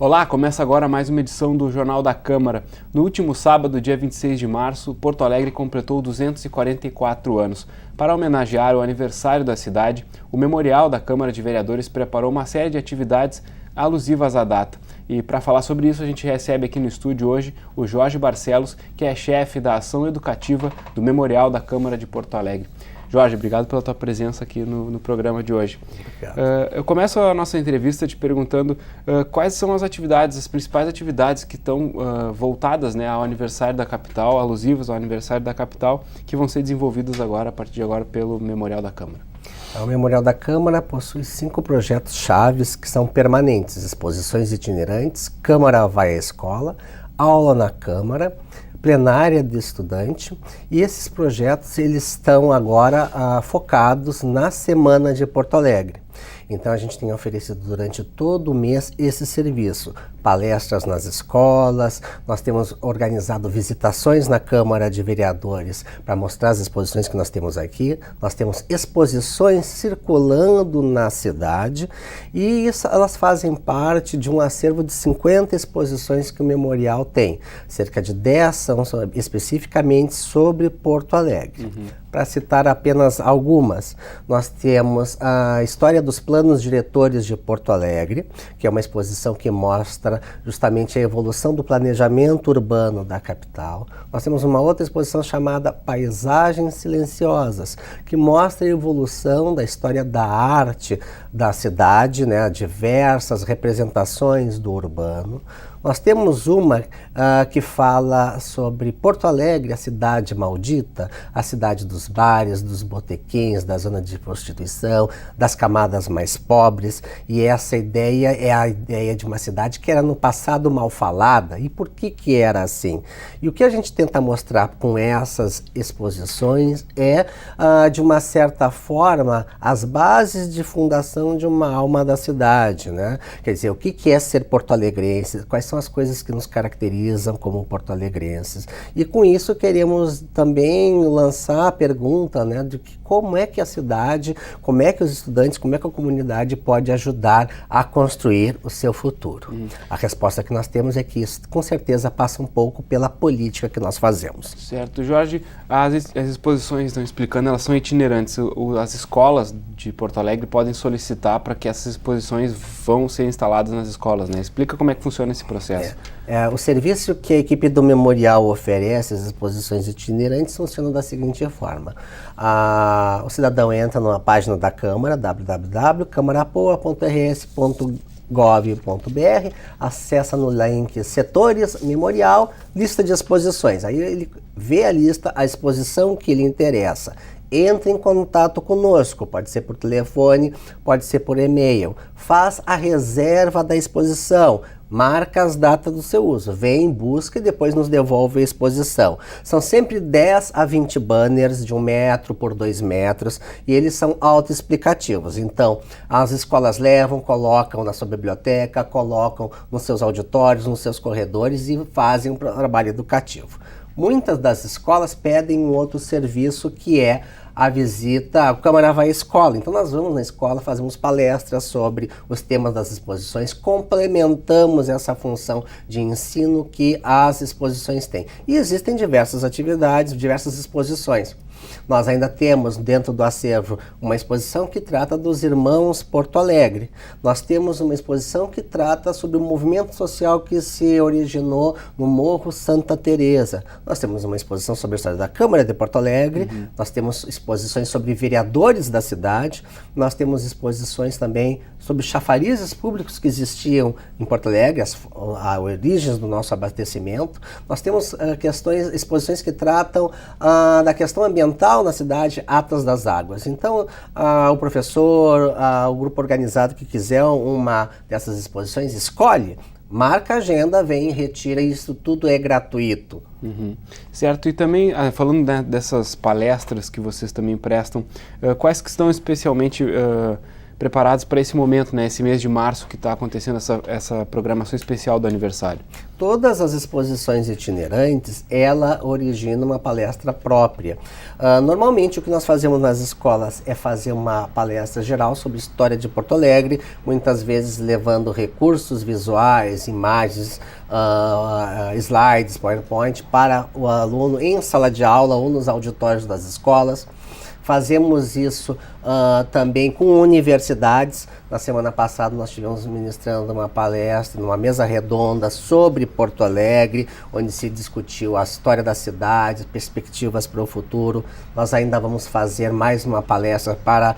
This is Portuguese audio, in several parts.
Olá, começa agora mais uma edição do Jornal da Câmara. No último sábado, dia 26 de março, Porto Alegre completou 244 anos. Para homenagear o aniversário da cidade, o Memorial da Câmara de Vereadores preparou uma série de atividades alusivas à data. E para falar sobre isso, a gente recebe aqui no estúdio hoje o Jorge Barcelos, que é chefe da ação educativa do Memorial da Câmara de Porto Alegre. Jorge, obrigado pela tua presença aqui no programa de hoje. Eu começo a nossa entrevista te perguntando quais são as principais atividades que estão voltadas, né, ao aniversário da capital, alusivas ao aniversário da capital, que vão ser desenvolvidas agora, a partir de agora, pelo Memorial da Câmara. O Memorial da Câmara possui 5 projetos chaves que são permanentes: exposições itinerantes, Câmara vai à escola, aula na Câmara, plenária de estudante, e esses projetos eles estão agora focados na Semana de Porto Alegre. Então a gente tem oferecido durante todo o mês esse serviço, palestras nas escolas, nós temos organizado visitações na Câmara de Vereadores para mostrar as exposições que nós temos aqui, nós temos exposições circulando na cidade e elas fazem parte de um acervo de 50 exposições que o Memorial tem, cerca de 10 são especificamente sobre Porto Alegre. Para citar apenas algumas, nós temos a História dos Planos Diretores de Porto Alegre, que é uma exposição que mostra justamente a evolução do planejamento urbano da capital. Nós temos uma outra exposição chamada Paisagens Silenciosas, que mostra a evolução da história da arte da cidade, né, diversas representações do urbano. Nós temos uma que fala sobre Porto Alegre, a cidade maldita, a cidade dos bares, dos botequins, da zona de prostituição, das camadas mais pobres, e essa ideia é a ideia de uma cidade que era no passado mal falada. E por que era assim? E o que a gente tenta mostrar com essas exposições é, de uma certa forma, as bases de fundação de uma alma da cidade, né? Quer dizer, o que é ser porto-alegrense, quais são as coisas que nos caracterizam como porto-alegrenses. E com isso queremos também lançar a pergunta, né, de como é que a cidade, como é que os estudantes, como é que a comunidade pode ajudar a construir o seu futuro. A resposta que nós temos é que isso com certeza passa um pouco pela política que nós fazemos. Certo. Jorge, as exposições, estão explicando, elas são itinerantes. As escolas de Porto Alegre podem solicitar para que essas exposições vão ser instaladas nas escolas, né? Explica como é que funciona esse processo. O serviço que a equipe do Memorial oferece, as exposições itinerantes, funciona da seguinte forma. O cidadão entra na página da Câmara, www.camarapoa.rs.gov.br, acessa no link Setores, Memorial, Lista de Exposições. Aí ele vê a lista, a exposição que lhe interessa. Entre em contato conosco, pode ser por telefone, pode ser por e-mail. Faz a reserva da exposição, marca as datas do seu uso, vem, busca e depois nos devolve a exposição. São sempre 10 a 20 banners de 1 metro por 2 metros e eles são autoexplicativos. Então, as escolas levam, colocam na sua biblioteca, colocam nos seus auditórios, nos seus corredores e fazem um trabalho educativo. Muitas das escolas pedem um outro serviço que é a visita, a Câmara vai à escola. Então nós vamos na escola, fazemos palestras sobre os temas das exposições, complementamos essa função de ensino que as exposições têm. E existem diversas atividades, diversas exposições. Nós ainda temos dentro do acervo uma exposição que trata dos irmãos Porto Alegre. Nós temos uma exposição que trata sobre o movimento social que se originou no Morro Santa Teresa. Nós temos uma exposição sobre a história da Câmara de Porto Alegre. Nós temos exposições sobre vereadores da cidade. Nós temos exposições também sobre chafarizes públicos que existiam em Porto Alegre, as origens do nosso abastecimento. Nós temos exposições que tratam da questão ambiental na cidade, Atlas das Águas. Então, o professor, o grupo organizado que quiser uma dessas exposições, escolhe, marca a agenda, vem e retira, isso tudo é gratuito. Certo, e também, falando, né, dessas palestras que vocês também prestam, quais que estão especialmente preparados para esse momento, né, esse mês de março que está acontecendo essa programação especial do aniversário? Todas as exposições itinerantes, ela origina uma palestra própria. Normalmente o que nós fazemos nas escolas é fazer uma palestra geral sobre história de Porto Alegre, muitas vezes levando recursos visuais, imagens, slides, PowerPoint para o aluno em sala de aula ou nos auditórios das escolas. Fazemos isso também com universidades. Na semana passada nós estivemos ministrando uma palestra, numa mesa redonda sobre Porto Alegre, onde se discutiu a história da cidade, perspectivas para o futuro. Nós ainda vamos fazer mais uma palestra para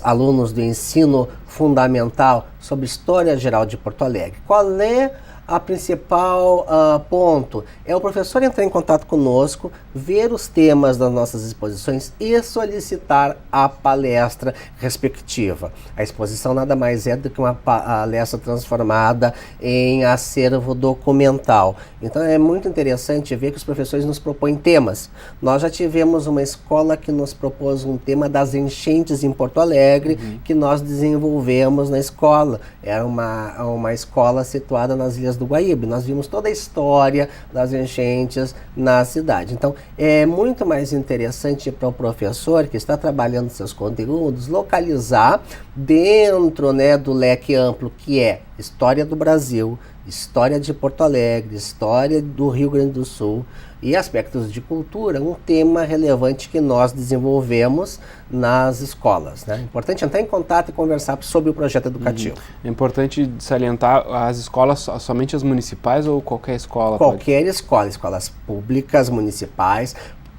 alunos do ensino fundamental sobre história geral de Porto Alegre. Qual é a principal ponto? É o professor entrar em contato conosco, ver os temas das nossas exposições e solicitar a palestra respectiva. A exposição nada mais é do que uma palestra transformada em acervo documental. Então é muito interessante ver que os professores nos propõem temas. Nós já tivemos uma escola que nos propôs um tema das enchentes em Porto Alegre, que nós desenvolvemos na escola. Era uma escola situada nas Ilhas do Guaíba. Nós vimos toda a história das enchentes na cidade. Então, é muito mais interessante para o professor que está trabalhando seus conteúdos localizar dentro, né, do leque amplo que é história do Brasil, história de Porto Alegre, história do Rio Grande do Sul e aspectos de cultura, um tema relevante que nós desenvolvemos nas escolas, né? É importante entrar em contato e conversar sobre o projeto educativo. É importante salientar as escolas, somente as municipais ou qualquer escola? Qualquer escola, escolas públicas, municipais,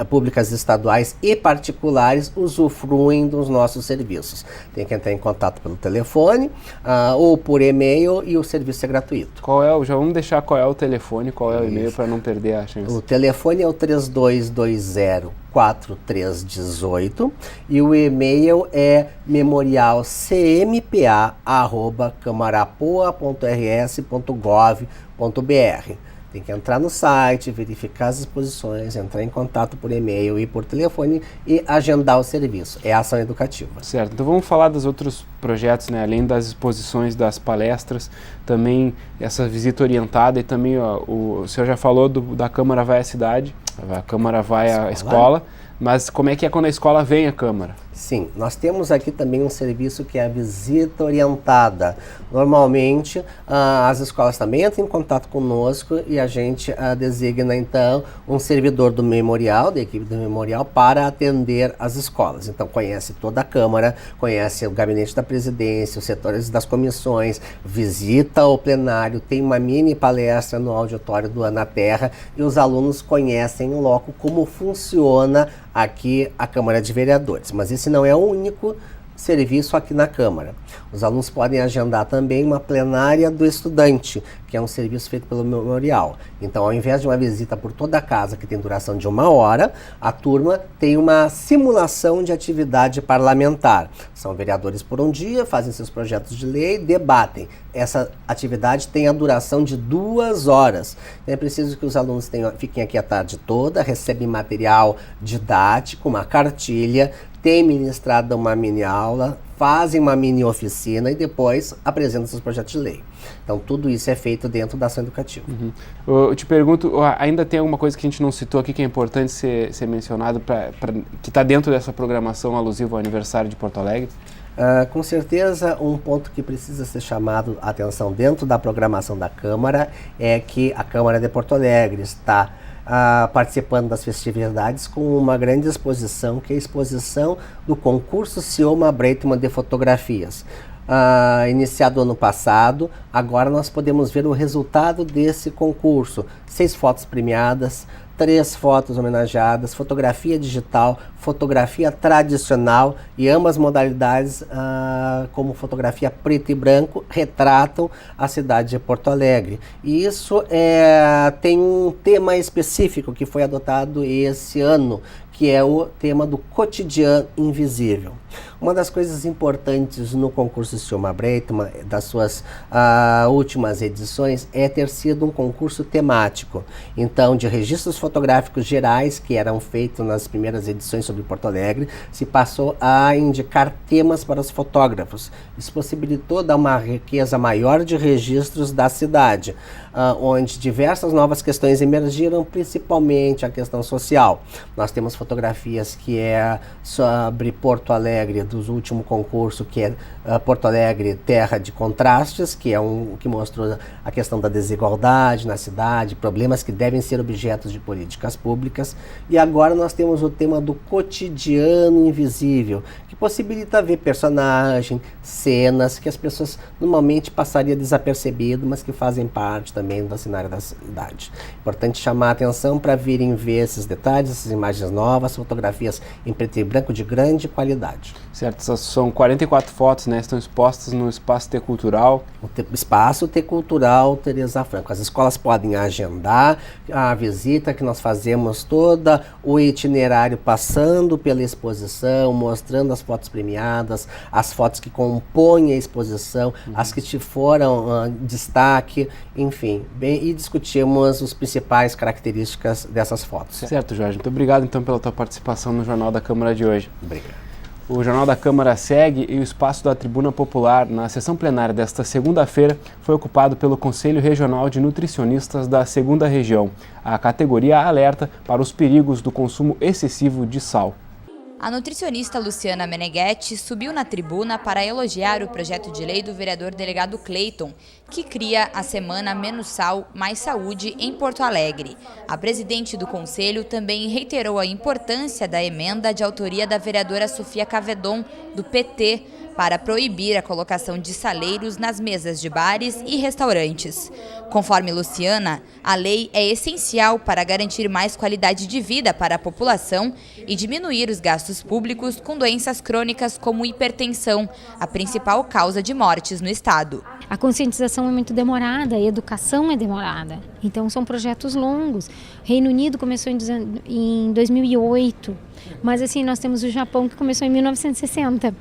públicas estaduais e particulares usufruem dos nossos serviços. Tem que entrar em contato pelo telefone ou por e-mail e o serviço é gratuito. Já vamos deixar qual é o telefone, qual é o e-mail para não perder a chance. O telefone é o 3220-4318 e o e-mail é memorialcmpa@camarapoa.rs.gov.br. Tem que entrar no site, verificar as exposições, entrar em contato por e-mail e por telefone e agendar o serviço. É a ação educativa. Certo. Então vamos falar dos outros projetos, né? Além das exposições, das palestras, também essa visita orientada e também o senhor já falou da Câmara vai à cidade, a Câmara vai à escola, mas como é que é quando a escola vem à Câmara? Sim, nós temos aqui também um serviço que é a visita orientada. Normalmente, as escolas também entram em contato conosco e a gente designa, então, um servidor do memorial, da equipe do memorial, para atender as escolas. Então, conhece toda a Câmara, conhece o gabinete da presidência, os setores das comissões, visita o plenário, tem uma mini palestra no auditório do Ana Terra e os alunos conhecem em loco como funciona aqui a Câmara de Vereadores. Mas esse não é o único serviço aqui na Câmara. Os alunos podem agendar também uma plenária do estudante, que é um serviço feito pelo memorial. Então, ao invés de uma visita por toda a casa, que tem duração de 1 hora, a turma tem uma simulação de atividade parlamentar. São vereadores por um dia, fazem seus projetos de lei, debatem. Essa atividade tem a duração de 2 horas. Então, é preciso que os alunos fiquem aqui a tarde toda, recebem material didático, uma cartilha, tem ministrado uma mini aula, fazem uma mini oficina e depois apresentam seus projetos de lei. Então, tudo isso é feito dentro da ação educativa. Eu te pergunto, ainda tem alguma coisa que a gente não citou aqui que é importante ser mencionado, que está dentro dessa programação alusiva ao aniversário de Porto Alegre? Com certeza, um ponto que precisa ser chamado a atenção dentro da programação da Câmara é que a Câmara de Porto Alegre está participando das festividades com uma grande exposição, que é a exposição do concurso Cioma Breitman de fotografias. Iniciado ano passado, agora nós podemos ver o resultado desse concurso. 6 fotos premiadas, 3 fotos homenageadas, fotografia digital, fotografia tradicional e ambas modalidades, como fotografia preto e branco, retratam a cidade de Porto Alegre. E isso tem um tema específico que foi adotado esse ano, que é o tema do cotidiano invisível. Uma das coisas importantes no concurso Silmar Breitman, das suas últimas edições, é ter sido um concurso temático. Então, de registros fotográficos gerais, que eram feitos nas primeiras edições sobre Porto Alegre, se passou a indicar temas para os fotógrafos. Isso possibilitou dar uma riqueza maior de registros da cidade, onde diversas novas questões emergiram, principalmente a questão social. Nós temos fotografias que é sobre Porto Alegre, do último concurso, que é Porto Alegre, Terra de Contrastes, que é que mostrou a questão da desigualdade na cidade, problemas que devem ser objetos de políticas públicas. E agora nós temos o tema do cotidiano invisível, que possibilita ver personagens, cenas que as pessoas normalmente passariam desapercebido, mas que fazem parte também do cenário da cidade. Importante chamar a atenção para virem ver esses detalhes, essas imagens novas, fotografias em preto e branco de grande qualidade. Certo, essas são 44 fotos, né? Estão expostas no Espaço T Cultural. O Espaço T Cultural Teresa Franco. As escolas podem agendar a visita, que nós fazemos todo o itinerário passando pela exposição, mostrando as fotos premiadas, as fotos que compõem a exposição, as que foram destaque, enfim, e discutimos as principais características dessas fotos. Certo, Jorge. Muito obrigado, então, pela tua participação no Jornal da Câmara de hoje. Obrigado. O Jornal da Câmara segue e o espaço da Tribuna Popular, na sessão plenária desta segunda-feira, foi ocupado pelo Conselho Regional de Nutricionistas da 2ª Região. A categoria alerta para os perigos do consumo excessivo de sal. A nutricionista Luciana Meneghetti subiu na tribuna para elogiar o projeto de lei do vereador delegado Cleiton, que cria a Semana Menos Sal, Mais Saúde em Porto Alegre. A presidente do conselho também reiterou a importância da emenda de autoria da vereadora Sofia Cavedon, do PT, para proibir a colocação de saleiros nas mesas de bares e restaurantes. Conforme Luciana, a lei é essencial para garantir mais qualidade de vida para a população e diminuir os gastos públicos com doenças crônicas como hipertensão, a principal causa de mortes no estado. A conscientização é muito demorada, a educação é demorada. Então são projetos longos. Reino Unido começou em 2008, mas assim nós temos o Japão que começou em 1960.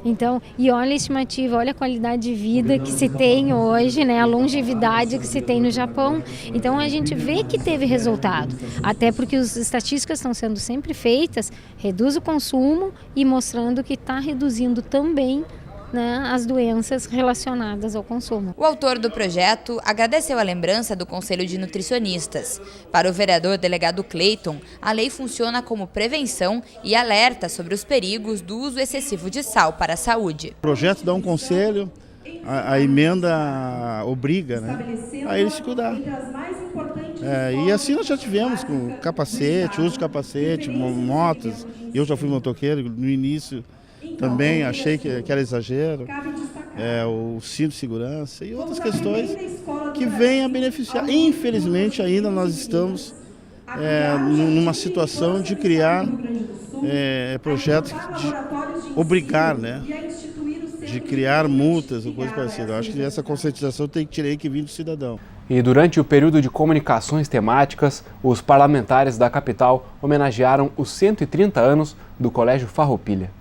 Então, e olha a estimativa, olha a qualidade de vida que se tem hoje, né? A longevidade que se tem no Japão. Então, a gente vê que teve resultado. Até porque as estatísticas estão sendo sempre feitas, reduz o consumo e mostrando que está reduzindo também, né, as doenças relacionadas ao consumo. O autor do projeto agradeceu a lembrança do Conselho de Nutricionistas. Para o vereador delegado Cleiton, a lei funciona como prevenção e alerta sobre os perigos do uso excessivo de sal para a saúde. O projeto dá um conselho, a emenda obriga, né, a ele se cuidar. E assim nós já tivemos com capacete, uso de capacete, motos. Eu já fui motoqueiro no início. Também achei que era exagero, o cinto de segurança e outras questões que vêm a beneficiar. Infelizmente ainda nós estamos numa situação de criar projetos de obrigar, né, de criar multas ou coisa parecida. Eu acho que essa conscientização tem que vir do cidadão. E durante o período de comunicações temáticas, os parlamentares da capital homenagearam os 130 anos do Colégio Farroupilha.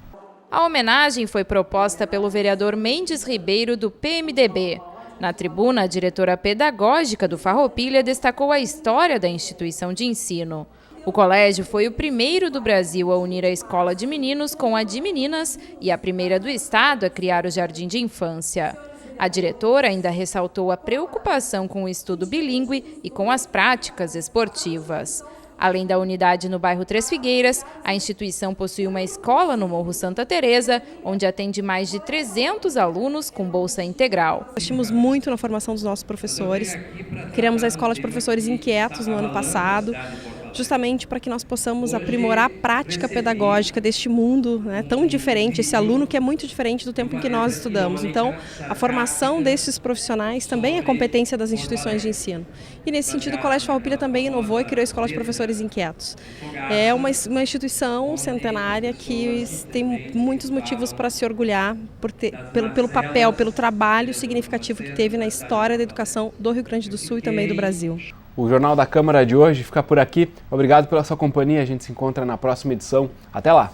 A homenagem foi proposta pelo vereador Mendes Ribeiro, do PMDB. Na tribuna, a diretora pedagógica do Farroupilha destacou a história da instituição de ensino. O colégio foi o primeiro do Brasil a unir a escola de meninos com a de meninas e a primeira do estado a criar o jardim de infância. A diretora ainda ressaltou a preocupação com o estudo bilíngue e com as práticas esportivas. Além da unidade no bairro Três Figueiras, a instituição possui uma escola no Morro Santa Teresa, onde atende mais de 300 alunos com bolsa integral. Investimos muito na formação dos nossos professores. Criamos a Escola de Professores Inquietos no ano passado, justamente para que nós possamos aprimorar a prática pedagógica deste mundo, né, tão diferente, esse aluno que é muito diferente do tempo em que nós estudamos. Então, a formação desses profissionais também é competência das instituições de ensino. E nesse sentido, o Colégio Farroupilha também inovou e criou a Escola de Professores Inquietos. É uma instituição centenária que tem muitos motivos para se orgulhar pelo papel, pelo trabalho significativo que teve na história da educação do Rio Grande do Sul e também do Brasil. O Jornal da Câmara de hoje fica por aqui. Obrigado pela sua companhia. A gente se encontra na próxima edição. Até lá!